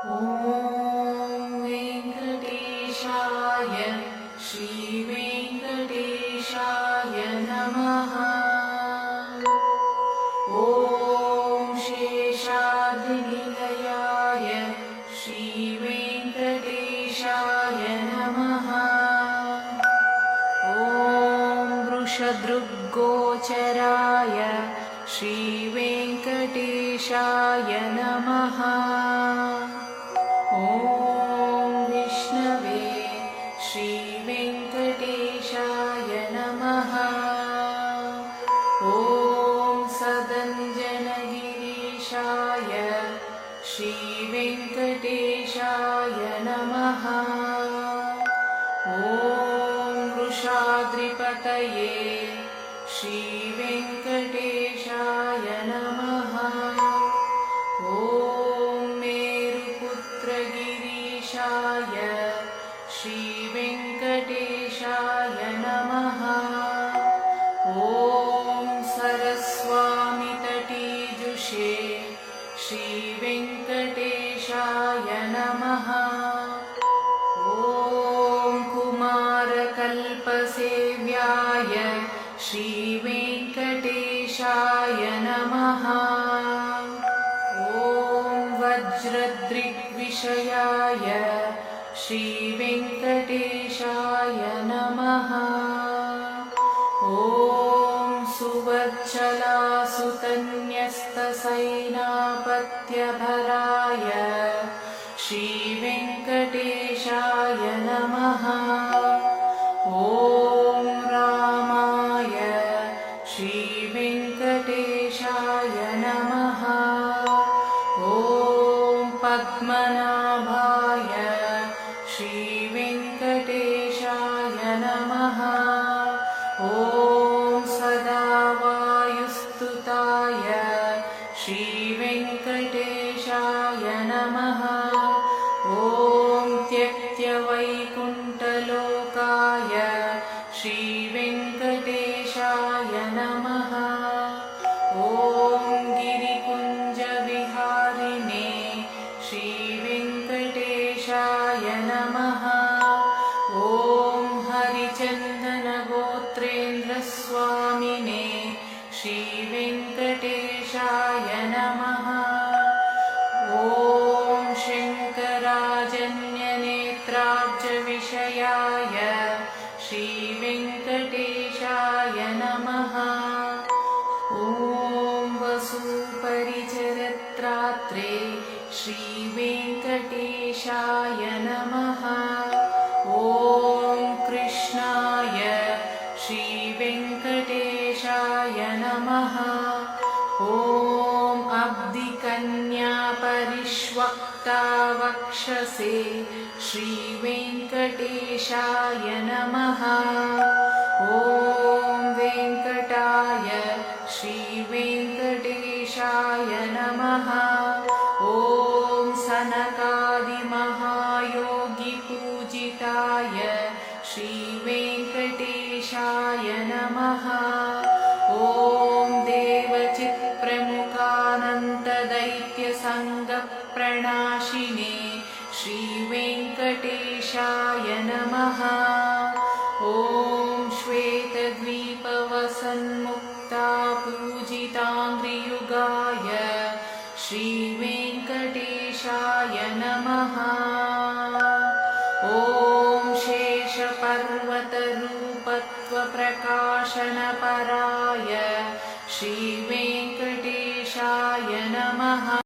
ॐ वेङ्कटेशाय श्रीवेङ्कटेशाय नमः। ॐ शेषाद्रिनिलयाय श्रीवेङ्कटेशाय नमः। ॐ वृषदृग्गोचराय श्रीवेङ्कटेशाय नमः। ॐ विष्णवे श्रीवेङ्कटेशाय नमः। ॐ सदञ्जनगिरीशाय श्रीवेङ्कटेशाय नमः। ॐ वृषाद्रिपतये श्रीवेङ्कटेशाय नमः। ॐ मेरुपुत्रगिरीशाय श्रीवेङ्कटेशाय नमः। ॐ सरस्वामितटीजुषे श्रीवेङ्कटेशाय नमः। ॐ कुमारकल्पसेव्याय श्रीवेङ्कटेशाय नमः। ॐ वज्रदृग्विषयाय श्रीवेङ्कटेशाय नमः। ॐ सुवज्जलासुतन्यस्तसैनापत्यभराय श्रीवेङ्कटेशाय नमः। ॐ रामाय श्रीवेङ्कटेशाय नमः। ॐ पद्मनाभाय श्रीवेङ्कटेशाय नमः। ॐ सदावायुस्तुताय श्रीवेङ्कटेशाय नमः। ॐ त्यक्त्यवैकुण्ठलोकाय श्रीवेङ्कटेशाय नमः। ॐ गिरिकुञ्जविहारिणे श्रीवेङ्कटेशाय नमः। ॐ हरिचन्दनगोत्रेन्द्रस्वामिने श्रीवेङ्कटेशाय नमः। ॐ शङ्कराजन्यनेत्राब्जविषयाय श्रीवेङ्कटेशाय नमः। ॐ वसुपरिचरत्रात्रे श्रीवेङ्कटेशाय नमः। ॐ कृष्णाय श्रीवेङ्कटेशाय नमः। ॐ अब्धिकन्यापरिष्वक्तावक्षसे श्रीवेङ्कटेशाय नमः। ॐ वेङ्कटाय श्रीवेङ्कटेशाय नमः। ॐ सनकादिमहायोगिपूजिताय श्रीवेङ्कटेशाय नमः। ॐ देवचित्प्रमुखानन्तदैत्यसङ्गप्रणाशिने श्रीवेङ्कटेशाय नमः। ॐ श्वेतद्वीपवसन्मुक्तापूजिताङ्घ्रियुगाय श्रीवेङ्कटेशाय नमः। ॐ शेषपर्वतरूपत्वप्रकाशनपराय श्रीवेङ्कटेशाय